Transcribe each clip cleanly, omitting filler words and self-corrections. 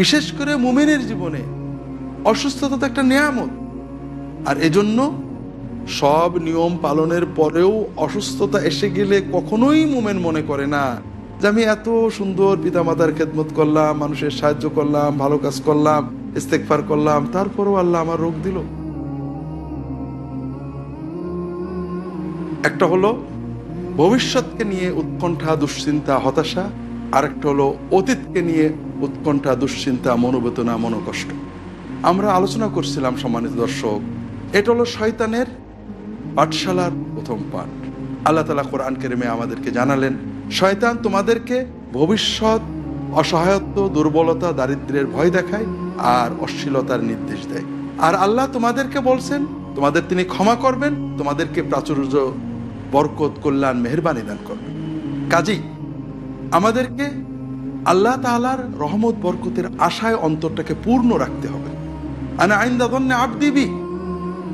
বিশেষ করে মুমিনের জীবনে অসুস্থতা তো একটা নিয়ামত। আর এজন্য সব নিয়ম পালনের পরেও অসুস্থতা এসে গেলে কখনোই মুমিন মনে করে না যে আমি এত সুন্দর পিতামাতার খেদমত করলাম, মানুষের সাহায্য করলাম, ভালো কাজ করলাম, ইস্তেগফার করলাম, তারপরেও আল্লাহ আমার রোগ দিল। একটা হলো ভবিষ্যৎকে নিয়ে উৎকণ্ঠা, দুশ্চিন্তা, হতাশা। আরেকটা হলো অতীতকে নিয়ে উৎকণ্ঠা, দুশ্চিন্তা, মনোবেদনা, মনোকষ্ট। আমরা আলোচনা করছিলাম সম্মানিত দর্শক, এটা হলো শয়তানের পাঠশালার প্রথম পাঠ। আল্লাহ তাআলা কোরআন কারীমে আমাদেরকে জানালেন, শয়তান তোমাদেরকে ভবিষ্যৎ, অসহায়ত্ব, দুর্বলতা, দারিদ্র্যের ভয় দেখায় আর অশ্লীলতার নির্দেশ দেয়। আর আল্লাহ তোমাদেরকে বলছেন তোমাদের তিনি ক্ষমা করবেন, তোমাদেরকে প্রাচুর্য, বরকত, কল্যাণ, মেহেরবানি দান করবেন। কাজেই আমাদেরকে আল্লাহ তাআলার রহমত বরকতের আশায় অন্তরটাকে পূর্ণ রাখতে হবে। আনা ইনদা যান্নি আবদি বি,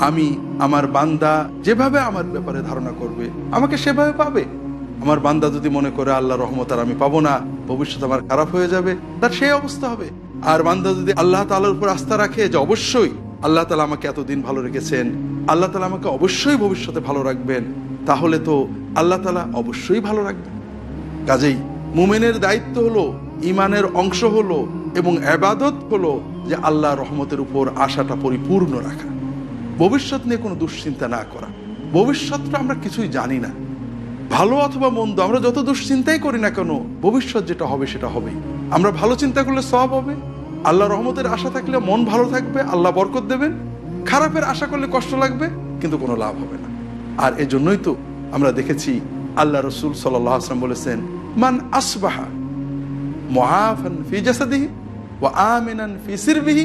আমি আমার বান্দা যেভাবে আমার ব্যাপারে ধারণা করবে আমাকে সেভাবে পাবে। আমার বান্দা যদি মনে করে আল্লাহ রহমত আর আমি পাবো না, ভবিষ্যৎ আমার খারাপ হয়ে যাবে, তার সেই অবস্থা হবে। আর বান্দা যদি আল্লাহ তাআলার উপর আস্থা রাখে যে অবশ্যই আল্লাহ তাআলা আমাকে এতদিন ভালো রেখেছেন, আল্লাহ তাআলা আমাকে অবশ্যই ভবিষ্যতে ভালো রাখবেন, তাহলে তো আল্লাহ তাআলা অবশ্যই ভালো রাখবেন। কাজেই মুমিনের দায়িত্ব হলো, ঈমানের অংশ হলো এবং ইবাদত হলো যে আল্লাহ রহমতের উপর আশাটা পরিপূর্ণ রাখা, ভবিষ্যৎ নিয়ে কোনো দুশ্চিন্তা না করা। ভবিষ্যৎটা আমরা কিছুই জানি না, ভালো অথবা মন্দ, আমরা যত দুশ্চিন্তাই করি না কেন, ভবিষ্যৎ যেটা হবে সেটা হবেই। আমরা ভালো চিন্তা করলে সওয়াব হবে, আল্লাহ রহমতের আশা থাকলে মন ভালো থাকবে, আল্লাহ বরকত দেবেন। খারাপের আশা করলে কষ্ট লাগবে, কিন্তু কোনো লাভ হবে না। আর এজন্যই তো আমরা দেখেছি আল্লাহ রাসূল সাল্লাল্লাহু আলাইহি ওয়াসাল্লাম বলেছেন, মান আসবাহা মুআফান ফি জাসাদিহি ওয়া আমিনান ফি সিরবিহি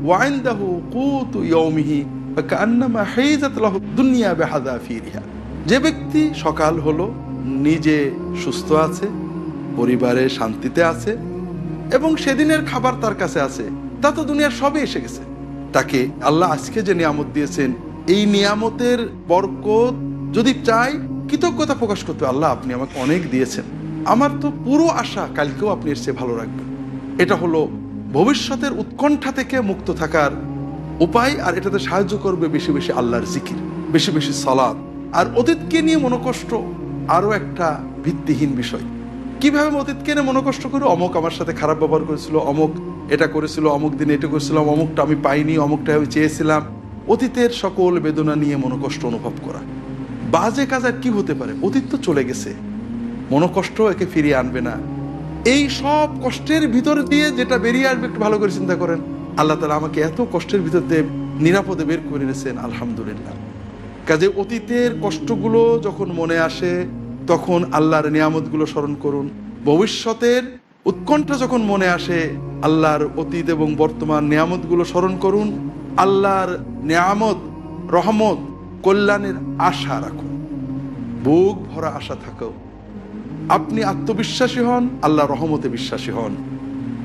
ওয়া ইনদাহু কুতু ইয়াউমিহি ফাকান্নামা হাইজাত লাহু দুনিয়া বিহাযাফিরিহা। যে ব্যক্তি সকাল হলো নিজে সুস্থ আছে, পরিবারে শান্তিতে আছে এবং সেদিনের খাবার তার কাছে আছে, তা তো দুনিয়ার সবই এসে গেছে। তাকে আল্লাহ আজকে যে নিয়ামত দিয়েছেন, এই নিয়ামতের বরকত যদি চাই, কৃতজ্ঞতা প্রকাশ করতে, আল্লাহ আপনি আমাকে অনেক দিয়েছেন, আমার তো পুরো আশা কালকেও আপনি এর চেয়ে ভালো রাখবেন। এটা হলো ভবিষ্যতের উৎকণ্ঠা থেকে মুক্ত থাকার উপায়। আর এটাতে সাহায্য করবে বেশি বেশি আল্লাহর জিকির, বেশি বেশি সালাত। আর অতীতকে নিয়ে মনোকষ্ট আরো একটা ভিত্তিহীন বিষয়। কিভাবে অতীতকে নিয়ে মনোকষ্ট করে, অমুক আমার সাথে খারাপ ব্যবহার করেছিল, অমুক এটা করেছিল, অমুক দিনে এটা করেছিলাম, অমুকটা আমি পাইনি, অমুকটা আমি চেয়েছিলাম। অতীতের সকল বেদনা নিয়ে মনোকষ্ট অনুভব করা। বাজে কাজ আর কি হতে পারে, অতীত তো চলে গেছে, মনোকষ্ট একে ফিরিয়ে আনবে না। এই সব কষ্টের ভিতর দিয়ে যেটা বেরিয়ে আসবে একটু ভালো করে চিন্তা করেন, আল্লাহ তাআলা আমাকে এত কষ্টের ভিতর দিয়ে নিরাপদে বের করে এনেছেন, আলহামদুলিল্লাহ। কাজে অতীতের কষ্টগুলো যখন মনে আসে তখন আল্লাহর নিয়ামতগুলো স্মরণ করুন। ভবিষ্যতের উৎকণ্ঠা যখন মনে আসে, আল্লাহর অতীত এবং বর্তমান নিয়ামতগুলো স্মরণ করুন। আল্লাহর নিয়ামত, রহমত, কল্যাণের আশা রাখুন, বুক ভরা আশা থাকো। আপনি আত্মবিশ্বাসী হন, আল্লাহ রহমতে বিশ্বাসী হন,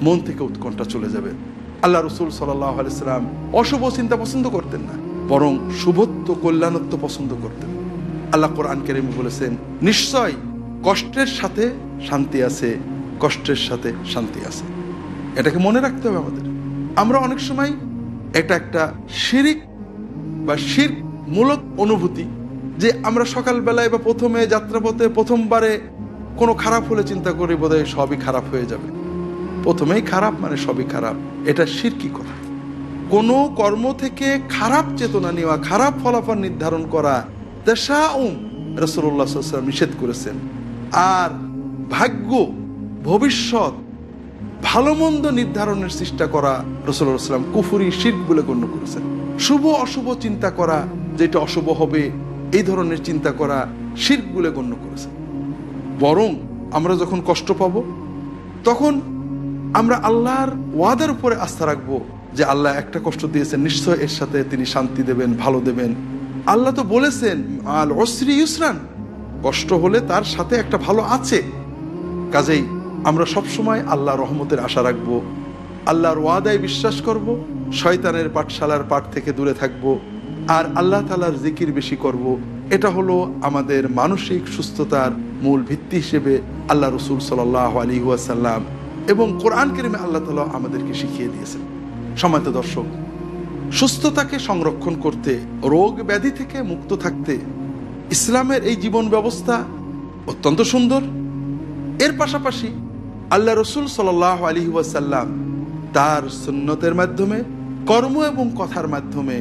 মন থেকে উৎকণ্ঠা চলে যাবে। আল্লাহ রাসূল সাল্লাল্লাহু আলাইহি ওয়াসাল্লাম অশুভ চিন্তা পছন্দ করতেন না, বরং শুভত্ব, কল্যাণত্ব পছন্দ করতেন। আল্লাহ কোরআন কারীমে বলেছেন, নিশ্চয় কষ্টের সাথে শান্তি আছে, কষ্টের সাথে শান্তি আছে। এটাকে মনে রাখতে হবে আমাদের। আমরা অনেক সময় এটা একটা শিরিক বা শিরক মূলক অনুভূতি, যে আমরা সকালবেলায় বা প্রথমে যাত্রাপথে প্রথমবারে কোনো খারাপ হলে চিন্তা করি বোধহয় সবই খারাপ হয়ে যাবে, প্রথমেই খারাপ মানে সবই খারাপ। এটা শিরকি কথা। কোনো কর্ম থেকে খারাপ চেতনা নেওয়া, খারাপ ফলাফল নির্ধারণ করা, তাশাউম রাসূলুল্লাহ সাল্লাল্লাহু আলাইহি ওয়াসাল্লাম নিষেধ করেছেন। আর ভাগ্য, ভবিষ্যৎ, ভালো মন্দ নির্ধারণের চেষ্টা করা রাসূলুল্লাহ সাল্লাল্লাহু আলাইহি ওয়াসাল্লাম কুফরি, শিরক বলে গণ্য করেছেন। শুভ অশুভ চিন্তা করা, যেটা অশুভ হবে এই ধরনের চিন্তা করা শিরক বলে গণ্য করেছেন। বরং আমরা যখন কষ্ট পাবো তখন আমরা আল্লাহর ওয়াদার উপরে আস্থা রাখবো যে আল্লাহ একটা কষ্ট দিয়েছেন, নিশ্চয় এর সাথে তিনি শান্তি দেবেন, ভালো দেবেন। আল্লাহ তো বলেছেন আল উসরি ইউসরান, কষ্ট হলে তার সাথে একটা ভালো আছে। কাজেই আমরা সবসময় আল্লাহ রহমতের আশা রাখবো, আল্লাহর ওয়াদায় বিশ্বাস করব, শয়তানের পাঠশালার পাঠ থেকে দূরে থাকব, আর আল্লাহ তাআলার জিকির বেশি করব। এটা হলো আমাদের মানসিক সুস্থতার মূল ভিত্তি হিসেবে আল্লাহ রাসূল সাল্লাল্লাহু আলাইহি ওয়াসাল্লাম এবং কোরআন কারীমে আল্লাহ তাআলা আমাদেরকে শিখিয়ে দিয়েছেন। সম্মানিত দর্শক, সুস্থতাকে সংরক্ষণ করতে, রোগ ব্যাধি থেকে মুক্ত থাকতে ইসলামের এই জীবন ব্যবস্থা অত্যন্ত সুন্দর। এর পাশাপাশি আল্লাহ রসুল সাল্লাল্লাহু আলাইহি ওয়াসাল্লাম তার সুন্নতের মাধ্যমে, কর্ম এবং কথার মাধ্যমে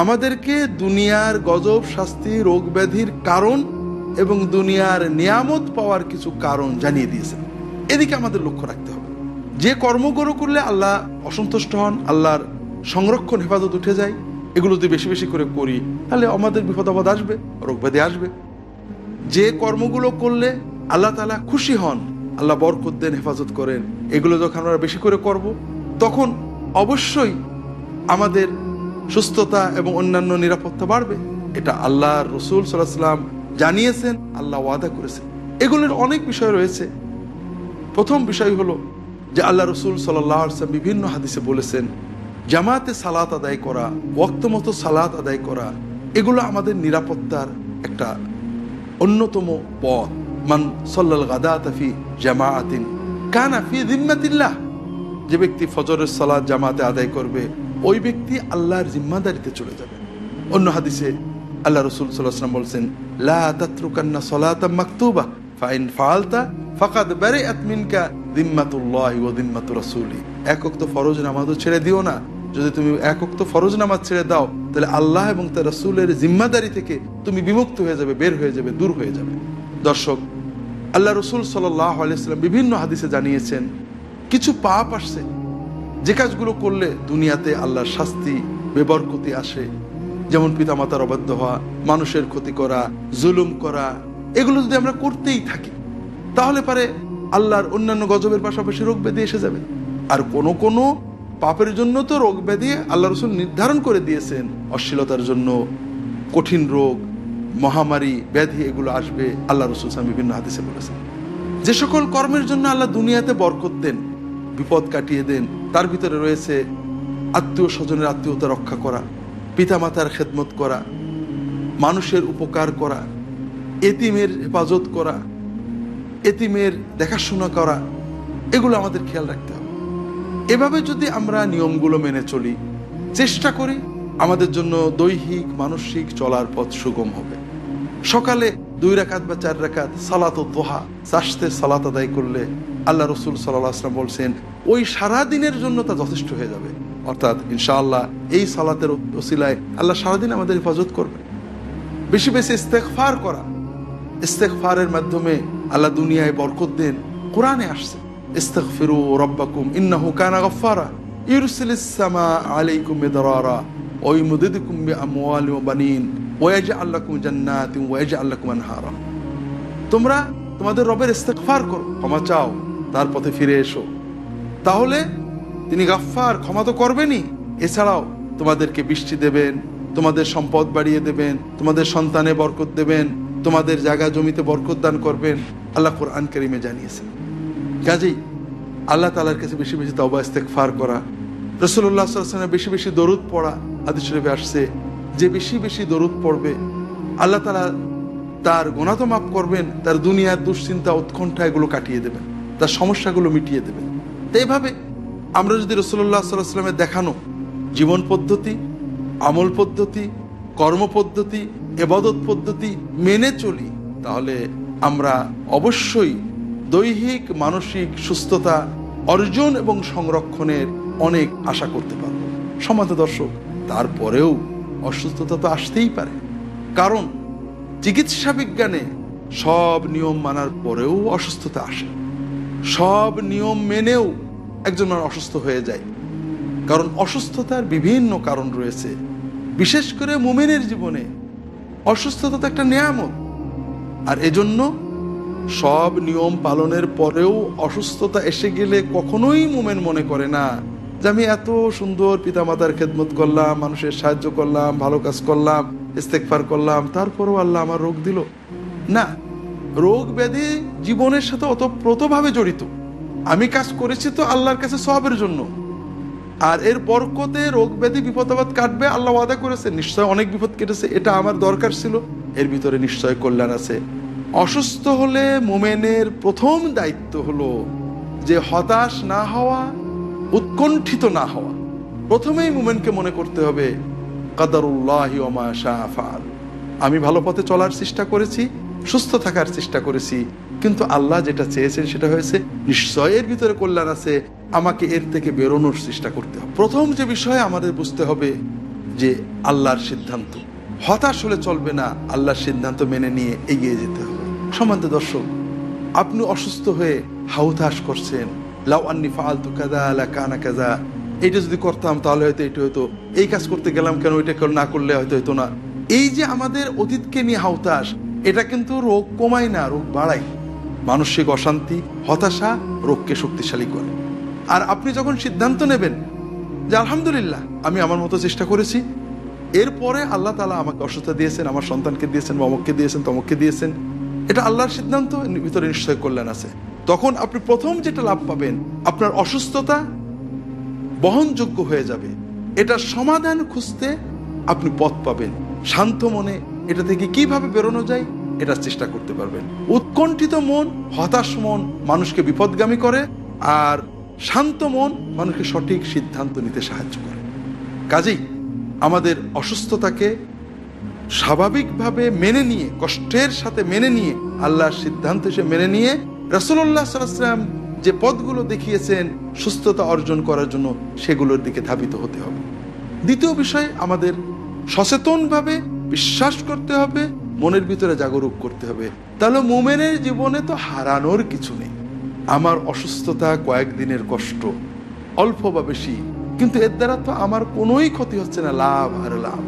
আমাদেরকে দুনিয়ার গজব, শাস্তি, রোগ ব্যাধির কারণ এবং দুনিয়ার নিয়ামত পাওয়ার কিছু কারণ জানিয়ে দিয়েছেন। এদিকে আমাদের লক্ষ্য রাখতে হবে। যে কর্মগুলো করলে আল্লাহ অসন্তুষ্ট হন, আল্লাহর সংরক্ষণ, হেফাজত উঠে যায়, এগুলো যদি বেশি বেশি করে করি তাহলে আমাদের বিপদ আপদ আসবে, রোগ ব্যাধি আসবে। যে কর্মগুলো করলে আল্লাহ তাআলা খুশি হন, আল্লাহ বরকত দেন, হেফাজত করেন, এগুলো যখন আমরা বেশি করে করব তখন অবশ্যই আমাদের সুস্থতা এবং অন্যান্য নিরাপত্তা বাড়বে। এটা আল্লাহর রাসূল সাল্লাল্লাহু আলাইহি ওয়াসাল্লাম জানিয়েছেন, আল্লাহ ওয়াদা করেছেন। এগুলোর অনেক বিষয় রয়েছে। প্রথম বিষয় হলো যে আল্লাহ রাসূল সাল্লাল্লাহু আলাইহি ওয়াসাল্লাম বিভিন্ন হাদিসে বলেছেন, জামাতে সালাত আদায় করা, ওয়াক্ত মতো সালাত আদায় করা, এগুলো আমাদের নিরাপত্তার একটা অন্যতম পথ। মান সাল্লাল গাদাতা ফি জামাআতিন কানা ফি যিম্মাতিল্লাহ, যে ব্যক্তি ফজরের সালাত জামাতে আদায় করবে ওই ব্যক্তি আল্লাহর জিম্মাদারিতে চলে যাবে। অন্য হাদিসে আল্লাহ রাসূল সাল্লাল্লাহু আলাইহি ওয়াসাল্লাম বলেছেন, লা তাতরুকান্না সালাতাম মাকতুবা ফাইন ফাআলতা ফাকাদ বারিআত মিনকা যিম্মাতুল্লাহি ওয়া যিম্মাতু রাসূলি। এক ওয়াক্ত ফরজ নামাজও ছেড়ে দিও না। যদি তুমি এক ওয়াক্ত ফরজ নামাজ ছেড়ে দাও তাহলে আল্লাহ এবং তার রাসূলের জিম্মাদারি থেকে তুমি বিমুক্ত হয়ে যাবে, বের হয়ে যাবে, দূর হয়ে যাবে। দর্শক, আল্লাহ রাসূল সাল্লাল্লাহু আলাইহি ওয়াসাল্লাম বিভিন্ন হাদিসে জানিয়েছেন কিছু পাপ আসছে যে কাজগুলো করলে দুনিয়াতে আল্লাহর শাস্তি, বেবরকতি আসে। যেমন পিতামাতার অবাধ্য হওয়া, মানুষের ক্ষতি করা, জুলুম করা, এগুলো যদি আমরা করতেই থাকি তাহলে পারে আল্লাহর অন্যান্য গজবের পাশাপাশি রোগ ব্যাধি এসে যাবে। আর কোনো কোনো পাপের জন্য তো রোগ ব্যাধি আল্লাহ রাসূল নির্ধারণ করে দিয়েছেন। অশ্লীলতার জন্য কঠিন রোগ, মহামারী, ব্যাধি এগুলো আসবে, আল্লাহ রাসূল সাল্লাল্লাহু আলাইহি ওয়াসাল্লাম বিভিন্ন হাদিসে বলেছেন। যে সকল কর্মের জন্য আল্লাহ দুনিয়াতে বরকত দেন, বিপদ কাটিয়ে দেন, তার ভিতরে রয়েছে আত্মীয় স্বজনের আত্মীয়তা রক্ষা করা, পিতামাতার খেদমত করা, মানুষের উপকার করা, এতিমের হেফাজত করা, এতিমের দেখাশোনা করা, এগুলো আমাদের খেয়াল রাখতে হবে। এভাবে যদি আমরা নিয়মগুলো মেনে চলি, চেষ্টা করি, আমাদের জন্য দৈহিক মানসিক চলার পথ সুগম হবে। সকালে 2 রাকাত বা 4 রাকাত সালাতুদ দুহা, চাষতে সালাত আদায় করলে আল্লাহ রাসূল সাল্লাল্লাহু আলাইহি ওয়াসাল্লাম বলছেন ওই সারা দিনের জন্য তা যথেষ্ট হয়ে যাবে। অর্থাৎ ইনশাআল্লাহ এই সালাতের ওসিলায় আল্লাহ সারাদিন আমাদের হেফাজত করবে। বেশি বেশি ইস্তেগফার করা, ইস্তেগফারের মাধ্যমে আল্লাহ দুনিয়ায় বরকত দেন। কোরআনে আসছে, ইস্তাগফিরু রাব্বাকুম ইন্নাহু কানা গাফফারা ইউরসিলিস সামা আলাইকুম মিদরারা ওয়া ইউমদিদুকুম বিআমওয়ালিন ওয়া বানিন ওয়া ইয়াজআল লাকুম জান্নাতিন ওয়া ইয়াজআল লাকুম আনহারা। তোমরা তোমাদের রবের ইস্তেগফার করো, ক্ষমা চাও, তার পথে ফিরে এসো, তাহলে তিনি গাফফার, ক্ষমা তো করবেনই, এছাড়াও তোমাদেরকে বৃষ্টি দেবেন, তোমাদের সম্পদ বাড়িয়ে দেবেন, তোমাদের সন্তানে বরকত দেবেন, তোমাদের জায়গা জমিতে বরকত দান করবেন। আল্লাহ কোরআন কারীমে জানিয়েছেন। কাজেই আল্লাহ তাআলার কাছে বেশি বেশি তওবা ইস্তেগফার করা, রাসূলুল্লাহ সাল্লাল্লাহু আলাইহি ওয়াসাল্লাম বেশি বেশি দরুদ পড়া। হাদিস শরীফে আসছে যে বেশি বেশি দরুদ পড়বে আল্লাহ তাআলা তার গুনাহ তো মাফ করবেন, তার দুনিয়ার দুশ্চিন্তা, উৎকণ্ঠা এগুলো কাটিয়ে দেবেন, তার সমস্যাগুলো মিটিয়ে দেবেন। তো এইভাবে আমরা যদি রাসূলুল্লাহ সাল্লাল্লাহু আলাইহি ওয়াসাল্লামের দেখানো জীবন পদ্ধতি, আমল পদ্ধতি, কর্ম পদ্ধতি, ইবাদত পদ্ধতি মেনে চলি তাহলে আমরা অবশ্যই দৈহিক মানসিক সুস্থতা অর্জন এবং সংরক্ষণের অনেক আশা করতে পারব। সম্মানিত দর্শক, তারপরেও অসুস্থতা তো আসতেই পারে, কারণ চিকিৎসা বিজ্ঞানে সব নিয়ম মানার পরেও অসুস্থতা আসে। সব নিয়ম মেনেও একজন মানুষ অসুস্থ হয়ে যায়, কারণ অসুস্থতার বিভিন্ন কারণ রয়েছে। বিশেষ করে মুমিনের জীবনে অসুস্থতা তো একটা নিয়ামত, আর এজন্য সব নিয়ম পালনের পরেও অসুস্থতা এসে গেলে কখনোই মুমিন মনে করে না যে আমি এত সুন্দর পিতামাতার খেদমত করলাম, মানুষের সাহায্য করলাম, ভালো কাজ করলাম, ইস্তেগফার করলাম, তারপরেও আল্লাহ আমার রোগ দিল। না, রোগ ব্যাধি জীবনের সাথে ওতপ্রোতভাবে জড়িত। আমি কাজ করেছি তো আল্লাহর কাছে সওয়াবের জন্য, আর এর বরকতে রোগ ব্যাধি বিপদ আপদ কাটবে, আল্লাহ ওয়াদা করেছে। নিশ্চয় অনেক বিপদ কেটেছে, এটা আমার দরকার ছিল, এর ভিতরে নিশ্চয় কল্যাণ আছে। অসুস্থ হলে মুমিনের প্রথম দায়িত্ব হলো যে হতাশ না হওয়া, উৎকণ্ঠিত না হওয়া। প্রথমেই মুমিনকে মনে করতে হবে কাদারুল্লাহি ওয়া মা শাআ ফাআল। আমি ভালো পথে চলার চেষ্টা করেছি, সুস্থ থাকার চেষ্টা করেছি, কিন্তু আল্লাহ যেটা চেয়েছেন সেটা হয়েছে। নিশ্চয় এর ভিতরে কল্যাণ আছে, আমাকে এর থেকে বেরোনোর চেষ্টা করতে হবে। প্রথম যে বিষয় আমাদের বুঝতে হবে যে আল্লাহর সিদ্ধান্ত, হতাশ হলে চলবে না, আল্লাহর সিদ্ধান্ত মেনে নিয়ে এগিয়ে যেতে হবে। সম্মানিত দর্শক, আপনি অসুস্থ হয়ে হাউতাশ করছেন, লাউ আন্নি ফাআলতু কাযা লাকানা কাযা, এইটা যদি করতাম তাহলে হয়তো এটা হতো, এই কাজ করতে গেলাম কেন, ওইটা না করলে হয়তো হতো না। এই যে আমাদের অতীতকে নিয়ে হাউতাশ, এটা কিন্তু রোগ কমায় না, রোগ বাড়ায়। মানসিক অশান্তি, হতাশা রোগকে শক্তিশালী করে। আর আপনি যখন সিদ্ধান্ত নেবেন যে আলহামদুলিল্লাহ আমি আমার মতো চেষ্টা করেছি, এরপরে আল্লাহ তাআলা আমাকে অসুস্থতা দিয়েছেন, আমার সন্তানকে দিয়েছেন, অমুককে দিয়েছেন, তমুককে দিয়েছেন, এটা আল্লাহর সিদ্ধান্ত, ভিতরে নিশ্চয় কল্যাণ আছে। তখন আপনি প্রথম যেটা লাভ পাবেন, আপনার অসুস্থতা বহনযোগ্য হয়ে যাবে। এটার সমাধান খুঁজতে আপনি পথ পাবেন। শান্ত মনে এটা থেকে কিভাবে বেরোনো যায় এটার চেষ্টা করতে পারবেন। উৎকণ্ঠিত মন, হতাশ মন মানুষকে বিপদগামী করে, আর শান্ত মন মানুষকে সঠিক সিদ্ধান্ত নিতে সাহায্য করে। কাজেই আমাদের অসুস্থতাকে স্বাভাবিকভাবে মেনে নিয়ে, কষ্টের সাথে মেনে নিয়ে, আল্লাহর সিদ্ধান্ত হিসেবে মেনে নিয়ে, রাসূলুল্লাহ সাল্লাল্লাহু আলাইহি ওয়াসাল্লাম যে পথগুলো দেখিয়েছেন সুস্থতা অর্জন করার জন্য, সেগুলোর দিকে ধাবিত হতে হবে। দ্বিতীয় বিষয়, আমাদের সচেতনভাবে বিশ্বাস করতে হবে, মনের ভিতরে জাগরুক করতে হবে। তাহলে মুমিনের জীবনে তো হারানোর কিছু নেই। আমার অসুস্থতা কয়েকদিনের কষ্ট, অল্প বা বেশি, কিন্তু এর দ্বারা তো আমার কোনোই ক্ষতি হচ্ছে না, লাভ আর লাভ।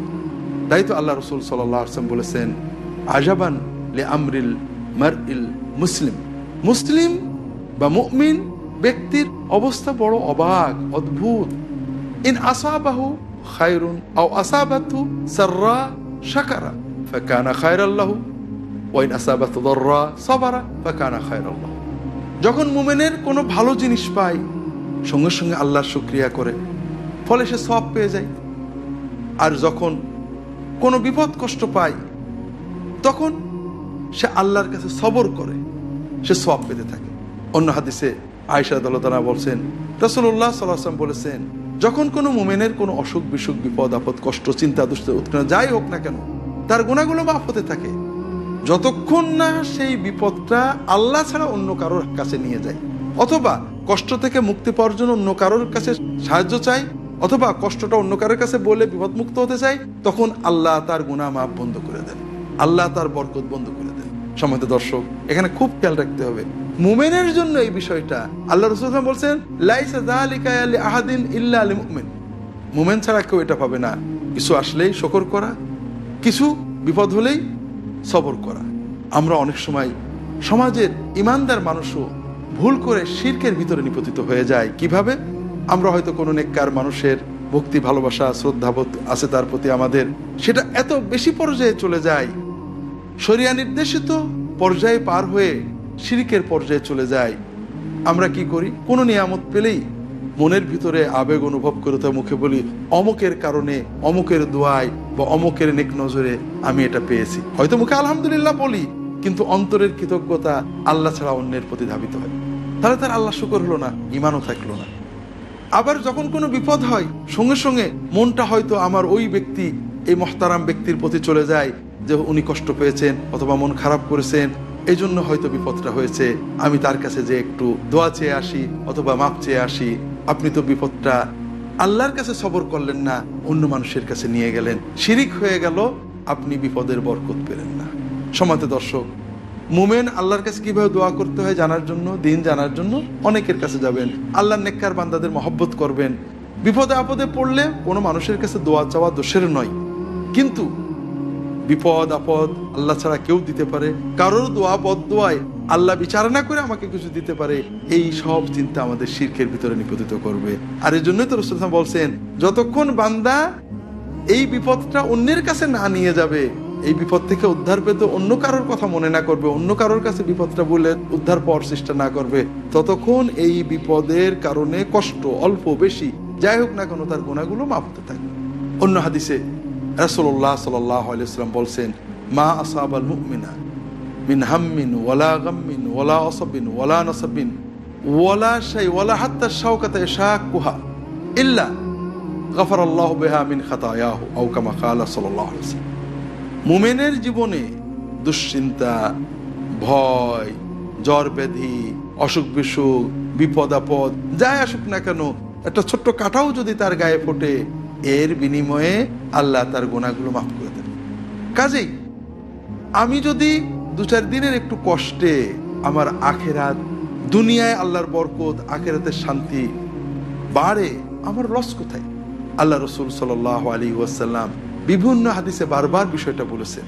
তাই তো আল্লাহ রাসূল সাল্লাল্লাহু আলাইহি ওয়াসাল্লাম বলেছেন, আজাবান লি আমরিল মারইল মুসলিম, মুসলিম বা মুমিন ব্যক্তির অবস্থা বড় অবাক, অদ্ভুত। ইন আসাবাহু খায়রুন আও আসাবাতহু সাররা শাকারা ফাকানা খায়রাল লাহু ওয়া ইন আসাবাতহু দাররা সাবারা ফাকানা খায়রাল লাহু। যখন মুমিনের কোনো ভালো জিনিস পায়, সঙ্গে সঙ্গে আল্লাহর শুকরিয়া করে, ফলে সে সওয়াব পেয়ে যায়। আর যখন কোনো বিপদ কষ্ট পায়, তখন সে আল্লাহর কাছে সবর করে, সে সওয়াব পেতে থাকে। অন্য হাদিসে আয়েশা রাদিয়াল্লাহু তাআলা বলছেন, রাসূলুল্লাহ সাল্লাল্লাহু আলাইহি ওয়াসাল্লাম বলেছেন, যখন কোনো মুমিনের কোনো অসুখ বিসুখ, বিপদ আপদ, কষ্ট, চিন্তা, দুশ্চিন্তা, উৎকণ্ঠা যাই হোক না কেন, তার গুনাহগুলো মাফ হতে থাকে, যতক্ষণ না সেই বিপদটা আল্লাহ ছাড়া অন্য কারোর কাছে নিয়ে যায়, অথবা কষ্ট থেকে মুক্তি পাওয়ার জন্য অন্য কারোর কাছে সাহায্য চাই, অথবা কষ্টটা অন্য কারোর কাছে বলে বিপদ মুক্ত হতে চাই, তখন আল্লাহ তার গুনাহ মাফ বন্ধ করে দেন, আল্লাহ তার বরকত বন্ধ করে দেন। সম্মানিত দর্শক, এখানে খুব খেয়াল রাখতে হবে মুমিনের জন্য এই বিষয়টা। আল্লাহ রাসূল সাল্লাল্লাহু আলাইহি ওয়াসাল্লাম বলছেন, লাইসা যালিকা লি আহাদিন ইল্লা লিল মুমিন, মুমিন ছাড়া কেউ এটা পাবে না। কিছু আসলেই শুকর করা, কিছু বিপদ হলেই সবর করা। আমরা অনেক সময় সমাজের ইমানদার মানুষও ভুল করে শিরকের ভিতরে নিপতিত হয়ে যায়। কিভাবে? আমরা হয়তো কোনো নেককার মানুষের ভক্তি, ভালোবাসা, শ্রদ্ধাবোধ আছে তার প্রতি আমাদের, সেটা এত বেশি পর্যায়ে চলে যায়, শরিয়া নির্দেশিত পর্যায়ে পার হয়ে শিরকের পর্যায়ে চলে যায়। আমরা কি করি? কোনো নিয়ামত পেলেই মনের ভিতরে আবেগ অনুভব করে তো মুখে বলি, অমুকের কারণে, অমুকের দোয়ায় বা অমুকের নেক নজরে আমি এটা পেয়েছি। হয়তো মুখে আলহামদুলিল্লাহ বলি, কিন্তু অন্তরের কৃতজ্ঞতা আল্লাহ ছাড়া অন্যের প্রতি ধাবিত হয়। তাহলে তার আল্লাহ শুকর হলো না, ইমানও থাকলো না। আবার যখন কোনো বিপদ হয়, সঙ্গে সঙ্গে মনটা হয়তো আমার ওই ব্যক্তি, এই মহতারাম ব্যক্তির প্রতি চলে যায় যে উনি কষ্ট পেয়েছেন অথবা মন খারাপ করেছেন, এই জন্য হয়তো বিপদটা হয়েছে, আমি তার কাছে যে একটু দোয়া চেয়ে আসি অথবা মাপ চেয়ে আসি। আপনি তো বিপদটা আল্লাহর কাছে সবর করলেন না, অন্য মানুষের কাছে নিয়ে গেলেন, শিরিক হয়ে গেল, আপনি বিপদের বরকত পেলেন না। সম্মানিত দর্শক, মুমিন আল্লাহর কাছে কিভাবে দোয়া করতে হয় জানার জন্য, দিন জানার জন্য অনেকের কাছে যাবেন, আল্লাহর নেককার বান্দাদের মহব্বত করবেন। বিপদে আপদে পড়লে কোনো মানুষের কাছে দোয়া চাওয়া দোষের নয়, কিন্তু বিপদ আপদ আল্লাহ ছাড়া কেউ দিতে পারে, কারোর দোয়া বদদোয়ায় আল্লাহ বিচার না করে আমাকে কিছু দিতে পারে, এই সব চিন্তা আমাদের শিরকের ভিতরে নিপতিত করবে। আর এই জন্যই তো রাসূল সাল্লাল্লাহু আলাইহি ওয়াসাল্লাম বলছেন, যতক্ষণ বান্দা এই বিপদটা অন্যের কাছে না নিয়ে যাবে, এই বিপদ থেকে উদ্ধার পেতে অন্য কারোর কথা মনে না করবে, অন্য কারোর কাছে বিপদটা বলে উদ্ধার পাওয়ার চেষ্টা না করবে, ততক্ষণ এই বিপদের কারণে কষ্ট অল্প বেশি যাই হোক না কেন তার গুনাহগুলো মাফ হতে থাকবে। অন্য হাদিসে রাসূলুল্লাহ সাল্লাল্লাহু আলাইহি ওয়াসাল্লাম বলছেন, মা আসাবাল মুমিনা মিন হাম্মিন ওয়ালা গাম্মিন ওয়ালা আসাবিন ওয়ালা নাসাবিন ওয়ালা শাই ওয়ালা হাত্তা শাওকাতা ইয়াশাকুহা ইল্লা গাফারাল্লাহু বিহা মিন খাতায়াহু আও কামা ক্বালা সাল্লাল্লাহু আলাইহি ওয়াসাল্লাম। মুমিনের জীবনে দুশ্চিন্তা, ভয়, জ্বর ব্যাধি, অসুখ বিসুখ, বিপদ আপদ যাই আসুক না কেন, একটা ছোট্ট কাঁটাও যদি তার গায়ে ফোটে, এর বিনিময়ে আল্লাহ তার গুনাহগুলো মাফ করে দেন। কাজেই আমি যদি 2-4 দিনের একটু কষ্টে আমার আখেরাত, দুনিয়ায় আল্লাহর বরকত, আখেরাতের শান্তি বাড়ে, আমার লস কোথায়? আল্লাহ রসুল সাল্লাল্লাহু আলাইহি ওয়াসাল্লাম বিভিন্ন হাদিসে বারবার বিষয়টা বলেছেন।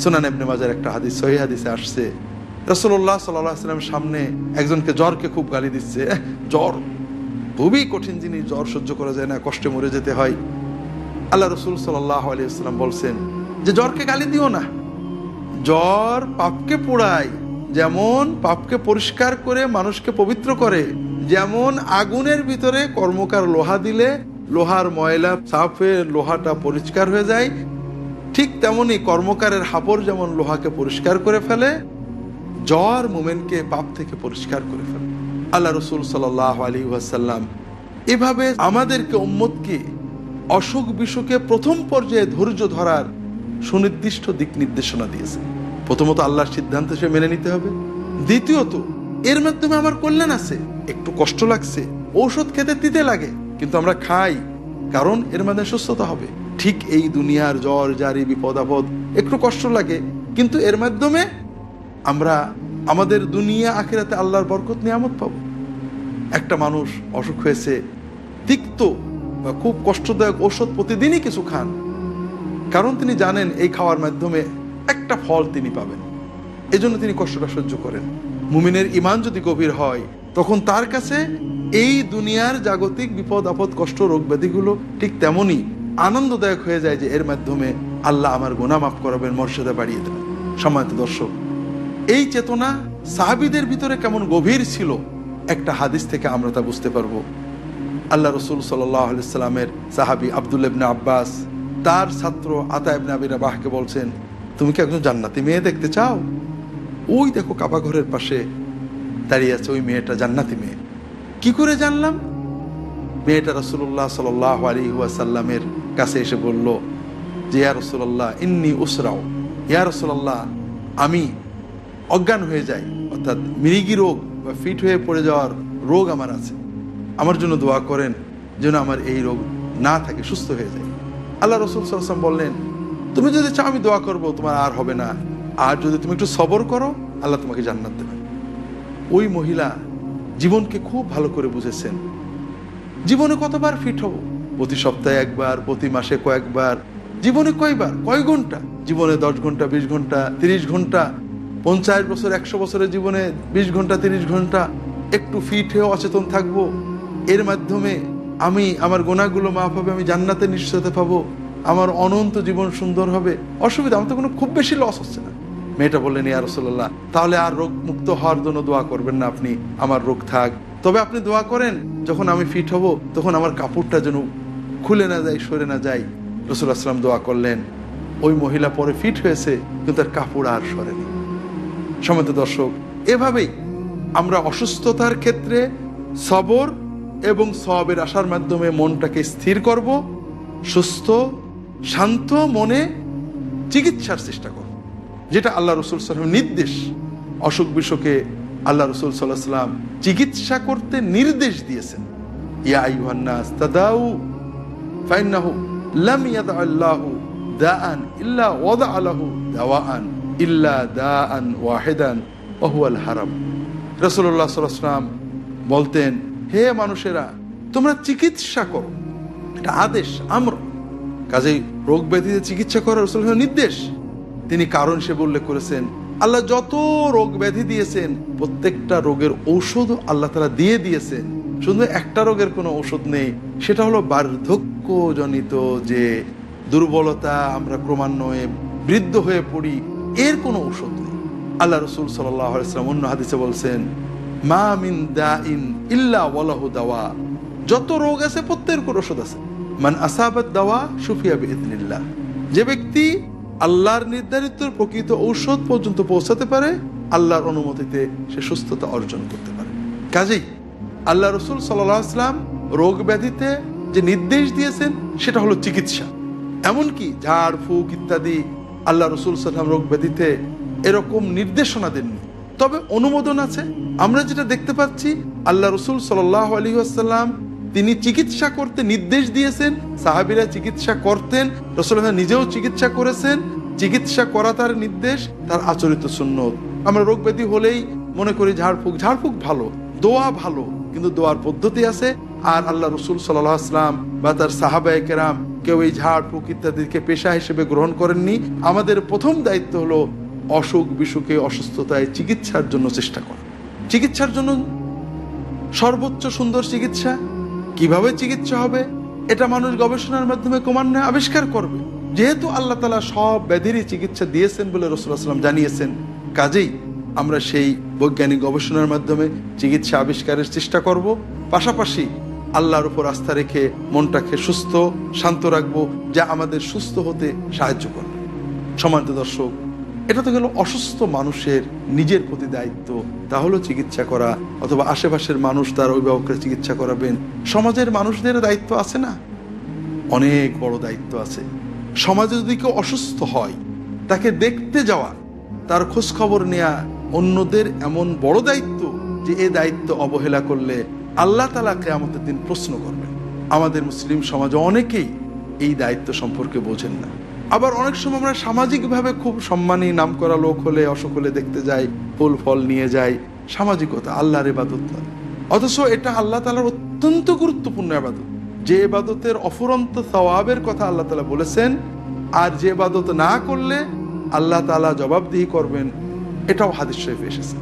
সুনান ইবনে মাজার একটা হাদিস, সহিহ হাদিসে আসছে, রাসূলুল্লাহ সাল্লাল্লাহু আলাইহি ওয়াসাল্লাম সামনে একজনকে জ্বরকে খুব গালি দিচ্ছে। জ্বর খুবই কঠিন জিনিস, জ্বর সহ্য করা যায় না, কষ্টে মরে যেতে হয়। আল্লাহ রসুল সাল্লাল্লাহু আলাইহি ওয়াসাল্লাম বলছেন যে জ্বরকে গালি দিও না, জ্বর পাপকে পোড়ায়, যেমন পাপকে পরিষ্কার করে মানুষকে পবিত্র করে, যেমন আগুনের ভিতরে কর্মকার লোহা দিলে লোহার ময়লা সাফে লোহাটা পরিষ্কার হয়ে যায়, ঠিক তেমনি কর্মকারের হাপড় যেমন লোহাকে পরিষ্কার করে ফেলে, জ্বর মুমিনকে পাপ থেকে পরিষ্কার করে ফেলে। আল্লাহ রসুল সাল্লাল্লাহু আলাইহি ওয়াসাল্লাম এভাবে আমাদেরকে, উম্মতকে অসুখ বিসুখে প্রথম পর্যায়ে ধৈর্য ধরার সুনির্দিষ্ট দিক নির্দেশনা দিয়েছে। প্রথমত আল্লাহর সিদ্ধান্ত সে মেনে নিতে হবে। দ্বিতীয়ত এর মাধ্যমে আমার কল্যাণ আছে, একটু কষ্ট লাগছে, ঔষধ খেতে তিতে লাগে, কিন্তু আমরা খাই কারণ এর মাধ্যমে সুস্থতা হবে। ঠিক এই দুনিয়ার জ্বর জারি বিপদ আপদ একটু কষ্ট লাগে, কিন্তু এর মাধ্যমে আমরা আমাদের দুনিয়া আখিরাতে আল্লাহর বরকত নিয়ামত পাবো। একটা মানুষ অসুখ হয়েছে, তিক্ত বা খুব কষ্টদায়ক ঔষধ প্রতিদিনই কিছু খান, কারণ তিনি জানেন এই খাওয়ার মাধ্যমে একটা ফল তিনি পাবেন, এজন্য তিনি কষ্টটা সহ্য করেন। মুমিনের ঈমান যদি গভীর হয়, তখন তার কাছে এই দুনিয়ার জাগতিক বিপদ আপদ কষ্ট রোগ ব্যাধিগুলো ঠিক তেমনই আনন্দদায়ক হয়ে যায় যে এর মাধ্যমে আল্লাহ আমার গুনাহ মাফ করাবেন, মর্যাদা বাড়িয়ে দেবেন। সম্মানিত দর্শক, এই চেতনা সাহাবীদের ভিতরে কেমন গভীর ছিল, একটা হাদিস থেকে আমরা তা বুঝতে পারবো। আল্লাহ রসুল সাল্লাল্লাহু আলাইহি ওয়াসাল্লামের সাহাবী আব্দুল্লাহ ইবনে আব্বাস তার ছাত্র আতা ইবনে আবি রাবাহকে বলছেন, তুমি কি একজন জান্নাতি মেয়ে দেখতে চাও? ওই দেখো কাবা ঘরের পাশে দাঁড়িয়ে আছে ওই মেয়েটা জান্নাতি মেয়ে। কি করে জানলাম? মেয়েটা রাসূলুল্লাহ সাল্লাল্লাহু আলাইহি ওয়াসাল্লামের কাছে এসে বলল যে, ইয়া রাসূলুল্লাহ ইন্নী উসরাউ, ইয়া রাসূলুল্লাহ আমি অজ্ঞান হয়ে যাই, অর্থাৎ মৃগী রোগ বা ফিট হয়ে পড়ে যাওয়ার রোগ আমার আছে, আমার জন্য দোয়া করেন যেন আমার এই রোগ না থাকে, সুস্থ হয়ে যায়। আল্লাহ রসুল সাল্লাল্লাহু আলাইহি ওয়াসাল্লাম বললেন, তুমি যদি চাও আমি দোয়া করবো, তোমার আর হবে না, আর যদি তুমি একটু সবর করো আল্লাহ তোমাকে জান্নাত দেবেন। ওই মহিলা জীবনকে খুব ভালো করে বুঝেছেন। জীবনে কতবার ফিট হব? প্রতি সপ্তাহে একবার, প্রতি মাসে কয়েকবার, জীবনে কয়বার, কয় ঘন্টা? জীবনে 10 ঘন্টা, 20 ঘন্টা, 30 ঘন্টা, 50 বছর 100 বছরের জীবনে 20 ঘন্টা 30 ঘন্টা একটু ফিট হয়ে অচেতন থাকবো, এর মাধ্যমে আমি আমার গুনাহগুলো মাফ হবে, আমি জান্নাতের নিশ্চয়তা পাবো, আমার অনন্ত জীবন সুন্দর হবে, অসুবিধা, আমার তো কোনো খুব বেশি লস হচ্ছে না। মেয়েটা বললেন, ইয়া রাসূলুল্লাহ তাহলে আর রোগ মুক্ত হওয়ার জন্য দোয়া করবেন না আপনি, আমার রোগ থাক, তবে আপনি দোয়া করেন যখন আমি ফিট হব তখন আমার কাপড়টা যেন খুলে না যায়, সরে না যায়। রাসূলুল্লাহ সাল্লাল্লাহু আলাইহি ওয়াসাল্লাম দোয়া করলেন, ওই মহিলা পরে ফিট হয়েছে কিন্তু তার কাপড় আর সরেনি। সম্মানিত দর্শক, এভাবেই আমরা অসুস্থতার ক্ষেত্রে সবর এবং সওয়াবের আশার মাধ্যমে মনটাকে স্থির করব, সুস্থ শান্ত মনে চিকিৎসার চেষ্টা করব, যেটা আল্লাহ রসুল সাল্লাল্লাহু আলাইহি ওয়াসাল্লাম নির্দেশ। অসুখ বিসুখে আল্লাহ রসুল সাল্লাল্লাহু আলাইহি ওয়াসাল্লাম চিকিৎসা করতে নির্দেশ দিয়েছেন, ইয়া আইয়ুহান নাস তাদাউ ফাইন্নাহু লাম ইয়াদআল্লাহু দাআন ইল্লা ওয়াদাআ লাহু দাওয়াআন ইল্লা দাআন ওয়াহিদান ওয়া হুয়াল হারাম। রাসূলুল্লাহ সাল্লাল্লাহু আলাইহি ওয়াসাল্লাম বলতেন, হে মানুষেরা তোমরা চিকিৎসা করো, এটা আদেশ, আমর। কাজেই রোগ ব্যাধিতে চিকিৎসা করার রাসূলের নির্দেশ। তিনি কারণ সে উল্লেখ করেছেন, আল্লাহ যত রোগ ব্যাধি দিয়েছেন প্রত্যেকটা রোগের ঔষধ আল্লাহ তাআলা দিয়ে দিয়েছেন, শুধু একটা রোগের কোনো ঔষধ নেই, সেটা হলো বার্ধক্যজনিত যে দুর্বলতা, আমরা ক্রমান্বয়ে বৃদ্ধ হয়ে পড়ি, এর কোনো ঔষধ নেই। আল্লাহ রাসূল সাল্লাল্লাহু আলাইহি ওয়াসাল্লাম অন্য হাদিসে বলছেন, মা মিন দাইন ইল্লা ওয়ালাহু দাওয়া, যত রোগ আছে প্রত্যেকের কোনো ওষুধ আছে। মান আসাবাত দাওয়া শুফিয়া বিইذনিল্লাহ, যে ব্যক্তি আল্লাহর নির্ধারিত প্রকৃত ঔষধ পর্যন্ত পৌঁছাতে পারে, আল্লাহর অনুমতিতে সে সুস্থতা অর্জন করতে পারে। কাজেই আল্লাহ রসুল সাল্লাল্লাহু আলাইহি ওয়াসাল্লাম রোগ ব্যাধিতে যে নির্দেশ দিয়েছেন সেটা হলো চিকিৎসা। এমনকি ঝাড় ফুঁক ইত্যাদি আল্লাহ রসুল সাল্লাম রোগ ব্যাধিতে এরকম নির্দেশনা দেননি, তবে অনুমোদন আছে। আমরা যেটা দেখতে পাচ্ছি, আল্লাহ রসুল সাল্লাল্লাহু আলাইহি ওয়াসাল্লাম তিনি চিকিৎসা করতে নির্দেশ দিয়েছেন, সাহাবীরা চিকিৎসা করতেন, রাসূলুল্লাহ নিজেও চিকিৎসা করেছেন। চিকিৎসা করা তার নির্দেশ, তার আচরিত সুন্নত। আমরা রোগ ব্যাধি হলেই মনে করি ঝাড়ফুঁক ভালো, দোয়া ভালো, কিন্তু দোয়ার পদ্ধতি আছে। আর আল্লাহ রসুল সাল্লাল্লাহু আলাইহি ওয়াসাল্লাম বা তার সাহাবায়ে কেরাম কেউ এই ঝাড়ফুঁক ইত্যাদিকে পেশা হিসেবে গ্রহণ করেননি। আমাদের প্রথম দায়িত্ব হলো অসুখ বিসুখে, অসুস্থতায় চিকিৎসার জন্য চেষ্টা করা। চিকিৎসার জন্য সর্বোচ্চ সুন্দর চিকিৎসা কিভাবে চিকিৎসা হবে, এটা মানুষ গবেষণার মাধ্যমে ক্রমান্বয়ে আবিষ্কার করবে। যেহেতু আল্লাহ তাআলা সব ব্যাধিরই চিকিৎসা দিয়েছেন বলে রাসূলুল্লাহ সাল্লাল্লাহু আলাইহি ওয়াসাল্লাম জানিয়েছেন, কাজেই আমরা সেই বৈজ্ঞানিক গবেষণার মাধ্যমে চিকিৎসা আবিষ্কারের চেষ্টা করব। পাশাপাশি আল্লাহর উপর আস্থা রেখে মনটাকে সুস্থ শান্ত রাখবো, যা আমাদের সুস্থ হতে সাহায্য করবে। সম্মানিত দর্শক, এটা তো গেল অসুস্থ মানুষের নিজের প্রতি দায়িত্ব, তা হলো চিকিৎসা করা, অথবা আশেপাশের মানুষ তার অভিভাবকরা চিকিৎসা করাবেন। সমাজের মানুষদের দায়িত্ব আছে না, অনেক বড় দায়িত্ব আছে। সমাজে যদি কেউ অসুস্থ হয়, তাকে দেখতে যাওয়া, তার খোঁজ খবর নেওয়া অন্যদের এমন বড় দায়িত্ব যে এই দায়িত্ব অবহেলা করলে আল্লাহ তাআলা কিয়ামতের দিন প্রশ্ন করবেন। আমাদের মুসলিম সমাজে অনেকেই এই দায়িত্ব সম্পর্কে বোঝেন না। আবার অনেক সময় আমরা সামাজিকভাবে খুব সম্মানী নামকরা লোক হলে, অসুখ হলে দেখতে যাই, ফুল ফল নিয়ে যাই, সামাজিকতা, আল্লাহর ইবাদত নয়। অথচ এটা আল্লাহ তাআলার অত্যন্ত গুরুত্বপূর্ণ ইবাদত, যে ইবাদতের অফুরন্ত সওয়াবের কথা আল্লাহ তাআলা বলেছেন। আর যে ইবাদত না করলে আল্লাহ তাআলা জবাবদিহি করবেন, এটাও হাদিস শরীফে এসেছে।